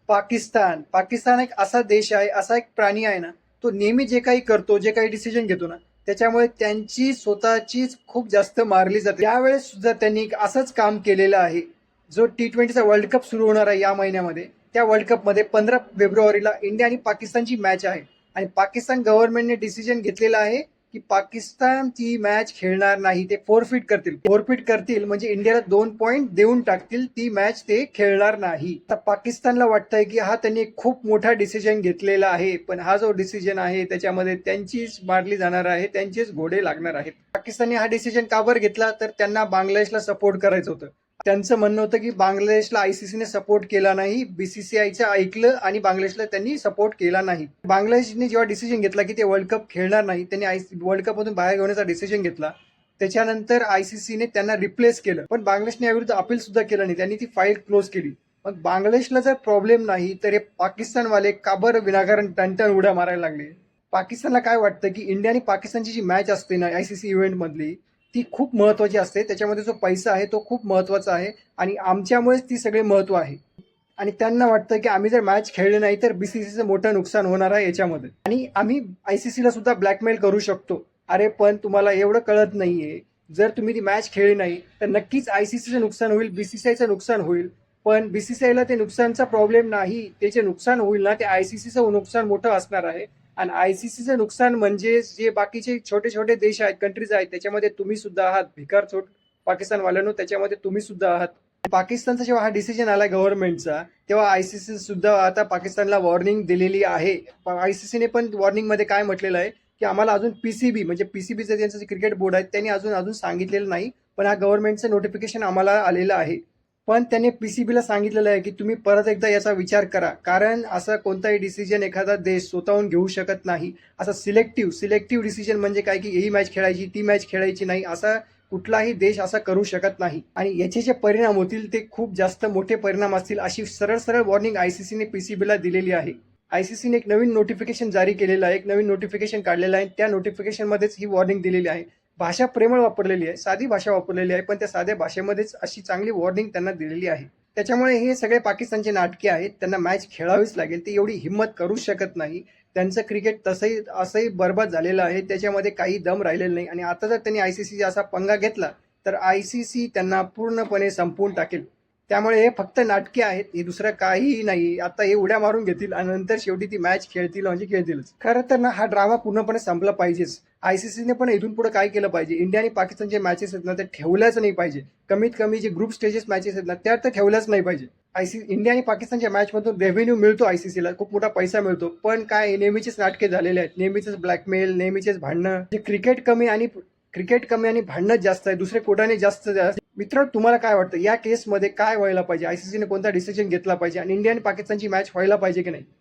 पाकिस्तान एक असा देश आहे, असा एक प्राणी आहे ना, तो नेहमी जे काही करतो, जे काही डिसिजन घेतो ना, त्याच्यामुळे त्यांची स्वतःचीच खूप जास्त मारली जाते. त्यावेळेस सुद्धा त्यांनी असंच काम केलेलं आहे. जो T20चा वर्ल्ड कप सुरू होणार आहे या महिन्यामध्ये, त्या वर्ल्ड कपमध्ये 15 फेब्रुवारीला इंडिया आणि पाकिस्तानची मॅच आहे. आणि पाकिस्तान गव्हर्नमेंटने डिसिजन घेतलेला आहे की पाकिस्तान ती मॅच खेळणार नाही. ते फोरफिट करतील म्हणजे इंडियाला 2 पॉईंट देऊन टाकतील. ती मॅच ते खेळणार नाही. आता पाकिस्तानला वाटतंय की हा त्यांनी खूप मोठा डिसिजन घेतलेला आहे, पण हा जो डिसिजन आहे त्याच्यामध्ये त्यांचीच मारली जाणार आहे, त्यांचेच घोडे लागणार आहेत. पाकिस्तानने हा डिसिजन का बरं घेतला, तर त्यांना बांगलादेशला सपोर्ट करायचं होतं. त्यांचं म्हणणं होतं की बांगलादेशला आयसीसीने सपोर्ट केला नाही, बीसीसीआयचं ऐकलं आणि बांगलादेशला त्यांनी सपोर्ट केला नाही. बांगलादेशने जेव्हा डिसिजन घेतला की ते वर्ल्ड कप खेळणार नाही, त्यांनी वर्ल्ड कप मधून बाहेर घेण्याचा डिसिजन घेतला. त्याच्यानंतर आयसीसीने त्यांना रिप्लेस केलं, पण बांगलादेशने याविरुद्ध अपील सुद्धा केलं नाही. त्यांनी ती फाईल क्लोज केली. मग बांगलादेशला जर प्रॉब्लेम नाही तर हे पाकिस्तानवाले का बरं विनाकारण टनटन उड्या मारायला लागले. पाकिस्तानला काय वाटतं की इंडिया आणि पाकिस्तानची जी मॅच असते ना आयसीसी इव्हेंट मधली, ती खूप महत्वाची असते. त्याच्यामध्ये जो पैसा आहे तो खूप महत्वाचा आहे आणि आमच्यामुळेच ती सगळे महत्व आहे. आणि त्यांना वाटतं की आम्ही जर मॅच खेळले नाही तर बीसीसीचं मोठं नुकसान होणार आहे याच्यामध्ये, आणि आम्ही आयसीसीला सुद्धा ब्लॅकमेल करू शकतो. अरे पण तुम्हाला एवढं कळत नाहीये, जर तुम्ही ती मॅच खेळली नाही तर नक्कीच आयसीसीचं नुकसान होईल, बीसीसीआयचं नुकसान होईल. पण बीसीसीआयला ते नुकसानचा प्रॉब्लेम नाही, त्याचे नुकसान होईल ना ते आयसीसीचं नुकसान मोठं असणार आहे. आणि आयसीसीचं नुकसान म्हणजे जे बाकीचे छोटे छोटे देश आहेत, कंट्रीज आहेत, त्याच्यामध्ये तुम्ही सुद्धा आहात. भिकार चोट पाकिस्तानवाल्यांनो, त्याच्यामध्ये तुम्ही सुद्धा आहात. पाकिस्तानचा जेव्हा हा डिसिजन आला गव्हर्नमेंटचा, तेव्हा आयसीसी सुद्धा आता पाकिस्तानला वॉर्निंग दिलेली आहे. आयसीसीने पण वॉर्निंग मध्ये काय म्हटलेलं आहे की आम्हाला अजून पीसीबी म्हणजे पीसीबीचं त्यांचं जे क्रिकेट बोर्ड आहे त्यांनी अजून अजून सांगितलेलं नाही, पण हा गव्हर्नमेंटचं नोटिफिकेशन आम्हाला आलेलं आहे. पण त्याने पीसीबीला सांगितलेलं आहे की तुम्ही परत एकदा याचा विचार करा, कारण असं कोणताही डिसिजन एखादा देश स्वतःहून घेऊ शकत नाही. असं सिलेक्टिव्ह डिसिजन म्हणजे काय की ही मॅच खेळायची, ती मॅच खेळायची नाही, असा कुठलाही देश असा करू शकत नाही. आणि याचे जे परिणाम होतील ते खूप जास्त मोठे परिणाम असतील, अशी सरळ सरळ वॉर्निंग आयसीसीने पीसीबीला दिलेली आहे. आयसीसीने एक नवीन नोटिफिकेशन जारी केलेलं आहे, एक नवीन नोटिफिकेशन काढलेलं आहे. त्या नोटिफिकेशन मध्येच ही वॉर्निंग दिलेली आहे. भाषा प्रेमळ वापरलेली आहे, साधी भाषा वापरलेली आहे, पण त्या साध्या भाषेमध्येच अशी चांगली वॉर्निंग त्यांना दिलेली आहे. त्याच्यामुळे हे सगळे पाकिस्तानचे नाटके आहेत. त्यांना मॅच खेळावीच लागेल, ते एवढी हिंमत करू शकत नाही. त्यांचं क्रिकेट तसंही असंही बरबाद झालेलं आहे, त्याच्यामध्ये काही दम राहिलेला नाही. आणि आता जर त्यांनी आयसीसी असा पंगा घेतला तर आयसीसी त्यांना पूर्णपणे संपवून टाकेल. त्यामुळे हे फक्त नाटके आहेत, हे दुसरं काहीही नाही. आता हे उड्या मारून घेतील आणि नंतर शेवटी ती मॅच खेळतील म्हणजे खेळतीलच. खरं तर ना हा ड्रामा पूर्णपणे संपला पाहिजेच. आयसीसीने पण इथून पुढे काय केलं पाहिजे, इंडिया आणि पाकिस्तानचे मॅचेस आहेत ना ते ठेवल्याच नाही पाहिजे. कमीत कमी जे ग्रुप स्टेजेस मॅचेस आहेत ना त्या तर ठेवल्याच नाही पाहिजे. इंडिया आणि पाकिस्तानच्या मॅच मधून रेव्हेन्यू मिळतो, आयसीसीला खूप मोठा पैसा मिळतो, पण काय नेहमीचेच नाटके झालेले आहेत, नेहमीच ब्लॅकमेल, नेहमीचेच भांडणं. जे क्रिकेट कमी आणि भांडणं जास्त आहे, दुसरे कोटाने जास्त. मित्र, तुम्हाला काय वाटतं या केसमध्ये काय व्हायला पाहिजे, आयसीसीने कोणता डिसिजन घेतला पाहिजे आणि इंडिया आणि पाकिस्तानची मॅच व्हायला पाहिजे की नाही?